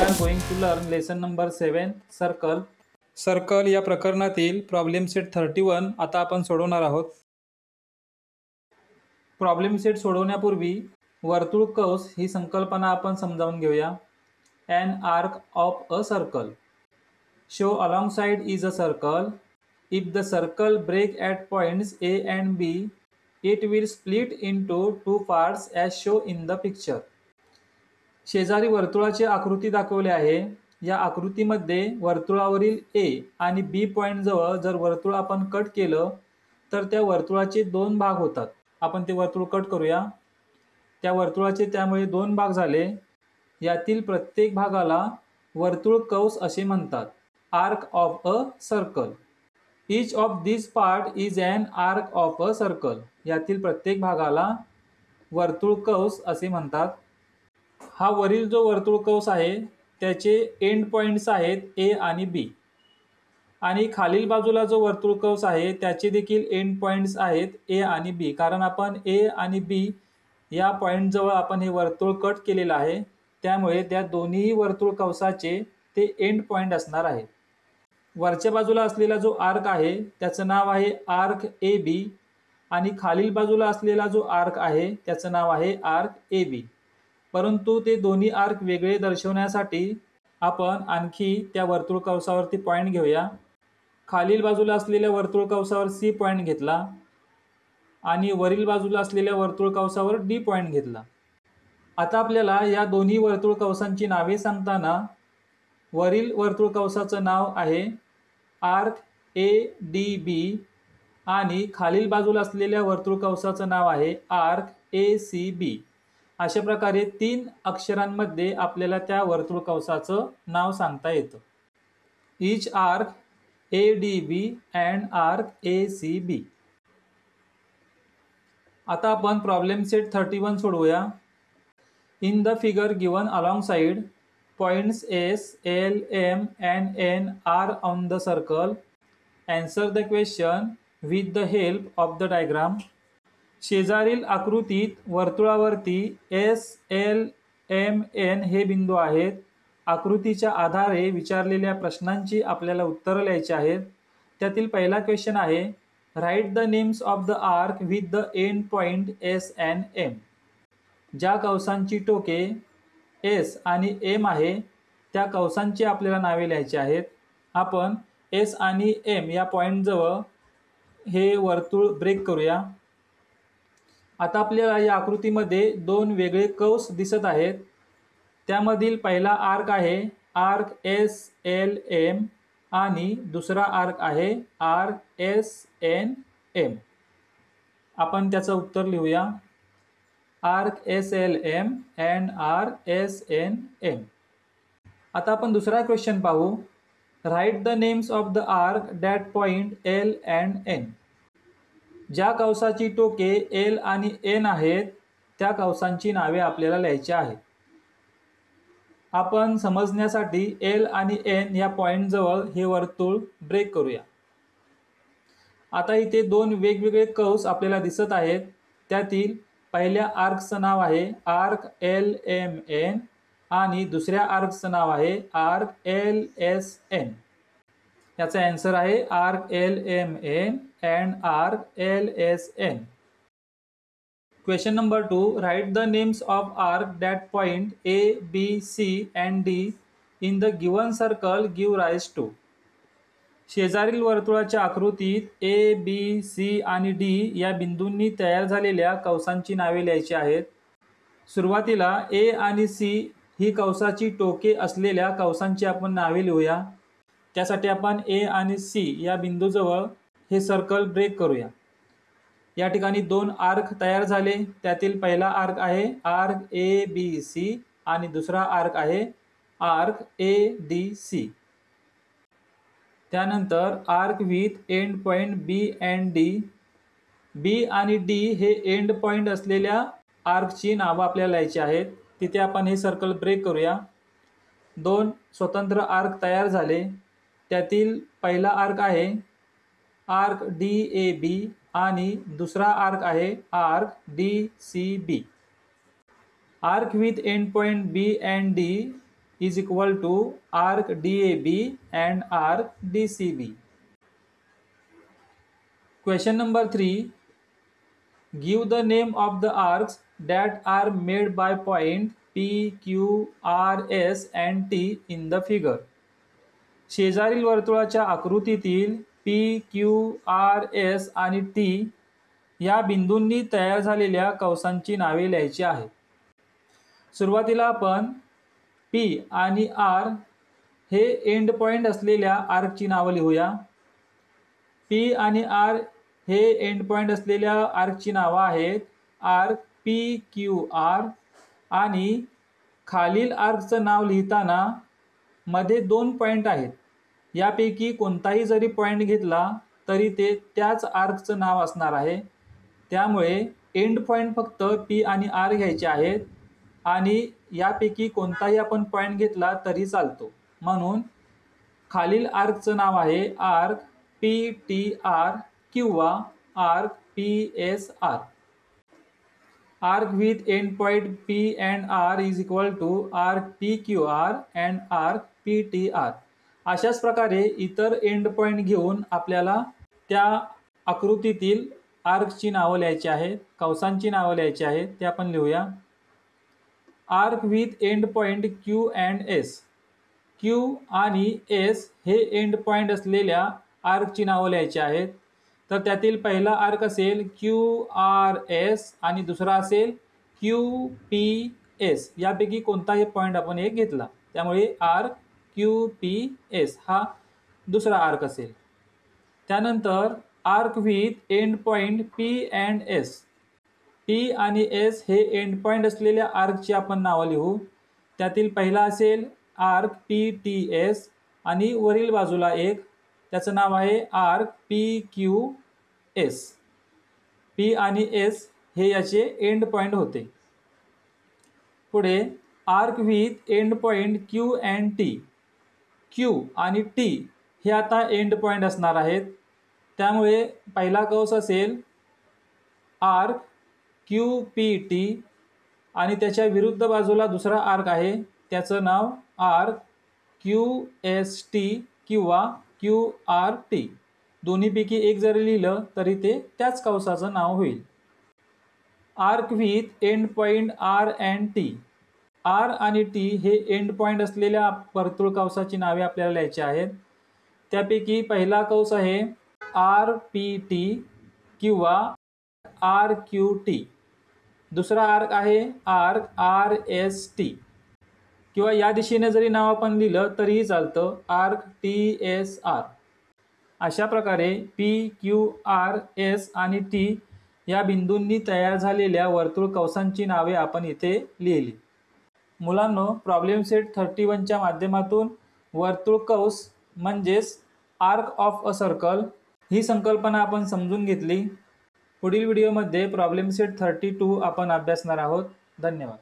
are going to learn lesson number 7 circle. Circle या प्रकरणातील problem set 31 आता आपण सोडवणार आहोत. प्रॉब्लेम सेट सोडवण्यापूर्वी वर्तुळ कंस ही संकल्पना आपण समजावून घेऊया. An arc of a circle. Show alongside is a circle. If the circle break at points A and B, it will split into two parts as shown in the picture. शेजारी वर्तुळाची आकृती दाखवली आहे. या आकृतीमध्ये वर्तुळावरील ए आणि बी पॉइंट जवळ जर वर्तुळ आपण कट केलं तर त्या वर्तुळाचे दोन भाग होतात. आपण ते वर्तुळ कट करूया. त्या वर्तुळाचे त्यामुळे दोन भाग झाले. यातील प्रत्येक भागाला वर्तुळ कंस असे म्हणतात. Arc of a circle. Each of this part is an arc of a circle. यातील प्रत्येक भागाला वर्तुळ कंस असे म्हणतात. हा वरील जो वर्तुळ कंस आहे त्याचे एंड पॉइंट्स आहेत ए आणि बी, आणि खालील बाजूला जो वर्तुळ कंस आहे त्याचे देखील एंड पॉइंट्स आहेत ए आणि बी. कारण आपण ए आणि बी या पॉइंट जवळ आपण हे वर्तुळ कट केलेलं आहे, त्यामुळे त्या दोन्ही वर्तुळ कंसाचे ते एंड पॉइंट असणार आहे. वरच्या बाजूला असलेला जो आर्क आहे त्याचं नाव आहे आर्क ए बी, आणि खालील बाजूला असलेला जो आर्क आहे त्याचं नाव आहे आर्क ए बी. परंतु ते दोन्ही आर्क वेगळे दर्शवण्यासाठी आपण आणखी त्या वर्तुळ कंसावरती पॉइंट घेऊया. खालील बाजूला असलेल्या वर्तुळ कंसावर सी पॉइंट घेतला आणि वरील बाजूला असलेल्या वर्तुळ कंसावर डी पॉइंट घेतला. आता आपल्याला या दोन्ही वर्तुळ कंसांची नावे सांगताना वरील वर्तुळ कंसाचं नाव आहे आर्क ए डी बी आणि खालील बाजूला असलेल्या वर्तुळ कंसाचं नाव आहे आर्क ए सी बी. अशा प्रकारे 3 अक्षरांमध्ये आपल्याला त्या वर्तुळ कंसाचं नाव सांगता येतं. Each arc A D B and arc A C B. आता आपण प्रॉब्लेम सेट 31 सोडवूया. In the figure given alongside points S L M and N are on the circle. Answer the question with the help of the diagram. शेजारील आकृतीत वर्तुळावरती S L M N हे बिंदू आहेत. आकृतीच्या आधारे विचारलेल्या प्रश्नांची आपल्याला उत्तरं लिहायची आहेत. त्यातील पहिला क्वेश्चन आहे write the names of the arc with the end point S and M. ज्या कंसांची टोके एस आणि एम आहे त्या कंसांची आपल्याला नावे लिहायची आहेत. आपण एस आणि एम या पॉइंट जवळ हे वर्तुळ ब्रेक करूया. आता आपल्याला या आकृतीमध्ये दोन वेगळे कंस दिसत आहेत. त्यामधील पहिला आर्क आहे आर्क एस एल एम आणि दुसरा आर्क आहे आर्क एस एन एम. आपण त्याचं उत्तर लिहूया. Arc S L M and arc S N M. आता आपण दुसरा क्वेश्चन पाहू. Write the names of the arc that point L and N. ज्या कंसाची टोके एल आणि एन आहेत त्या कंसांची नावे आपल्याला लिहायची आहेत. आपण समजण्यासाठी एल आणि एन या पॉइंट जवळ हे वर्तुळ ब्रेक करूया. आता इथे दोन वेगवेगळे कंस आपल्याला दिसत आहेत. त्यातील पहिल्या आर्कचं नाव आहे आर्क एल एम एन आणि दुसऱ्या आर्कचं नाव आहे आर्क एल एस एन. याचा आन्सर आहे arc L M N and arc L S N. Question number 2. Write the names of arc that point A B C and D in the given circle give rise to. शेजारील वर्तुळाच्या आकृतीत ए B C आणि D या बिंदूंनी तयार झालेल्या कंसांची नावे लिहायची आहेत. सुरुवातीला ए आणि सी ही कंसाची टोके असलेल्या कंसांची आपण नावे लिहूया. त्यासाठी आपण ए आणि सी या बिंदूजवळ हे सर्कल ब्रेक करूया. या ठिकाणी दोन आर्क तयार झाले. त्यातील पहिला आर्क आहे आर्क ए बी सी आणि दुसरा आर्क आहे आर्क ए डी सी. त्यानंतर arc with end point B and D. B आणि डी हे एंड पॉइंट असलेल्या आर्कची नावं आपल्याला लिहायची आहेत. तिथे आपण हे सर्कल ब्रेक करूया. दोन स्वतंत्र आर्क तयार झाले. त्यातील पहिला आर्क आहे आर्क डी ए बी आणि दुसरा आर्क आहे arc D C B. Arc with end point B and D is equal to arc DAB and arc DCB. Question number 3. Give the name of the arcs that are made by point P, Q, R, S and T in the figure. शेजारील वर्तुळाच्या आकृतीतील P, Q, R, S आणि T या बिंदूंनी तयार झालेल्या कंसांची नावे लिहायची आहेत. सुरुवातीला आपण P आणि R हे एंड पॉइंट असलेल्या आर्कची नावे लिहूया. P आणि R हे एंड पॉइंट असलेल्या आर्कची नावे आहेत आर्क PQR आणि खालील आर्कचं नाव लिहिताना मध्ये 2 पॉइंट आहेत. यापैकी कोणताही जरी पॉइंट घेतला तरी ते त्याच आर्कचं नाव असणार आहे. त्यामुळे एंड पॉइंट फक्त P आणि R घ्यायचे आहेत आणि यापैकी कोणताही आपण पॉइंट घेतला तरी चालतो. म्हणून खालील आर्कचं नाव आहे आर्क PTR किंवा arc PSR. Arc with end point P and R is equal to arc PQR and arc PTR. अशाच प्रकारे इतर एंड पॉइंट घेऊन आपल्याला त्या आकृतीतील आर्कची नावे लिहायची आहेत, कंसांची नावे लिहायची आहेत. ते आपण लिहूया. Arc with end point Q and S. Q आणि S हे एंड पॉइंट असलेल्या आर्कची नावे लिहायची आहेत. तर त्यातील पहिला आर्क असेल QRS आणि दुसरा असेल QPS. यापैकी कोणताही पॉइंट आपण एक घेतला त्यामुळे आर्क QPS हा दुसरा आर्क असेल. त्यानंतर arc with end point P and S. P आणि S हे एंड पॉइंट असलेल्या आर्कची आपण नावे लिहू. त्यातील पहिला असेल आर्क PTS आणि वरील बाजूला एक त्याचं नाव आहे आर्क PQS. P आणि S हे याचे एंड पॉइंट होते. पुढे arc with end point Q and T. Q आणि T हे आता एंड पॉइंट असणार आहेत. त्यामुळे पहिला कंस असेल आर्क QPT आणि त्याच्या विरुद्ध बाजूला दुसरा आर्क आहे त्याचं नाव आर्क QST किंवा QRT. दोन्हीपैकी एक जरी लिहिलं तरी ते त्याच कंसाचं नाव होईल. Arc with end point R and T. R आणि T हे एंड पॉइंट असलेल्या वर्तुळ कंसाची नावे आपल्याला लिहायची आहेत. त्यापैकी पहिला कंस आहे RPT किंवा RQT. दुसरा आर्क आहे आर्क RST किंवा या दिशेने जरी नाव आपण लिहिलं तरीही चालतं आर्क TSR. अशा प्रकारे P, Q, R, S आणि T या बिंदूंनी तयार झालेल्या वर्तुळ कंसांची नावे आपण इथे लिहिली. मुलांनो, प्रॉब्लेम सेट 31च्या माध्यमातून वर्तुळ कंस म्हणजेच आर्क ऑफ अ सर्कल ही संकल्पना आपण समजून घेतली. पुढील व्हिडिओमध्ये प्रॉब्लेम सेट 32 आपण अभ्यासणार आहोत. धन्यवाद.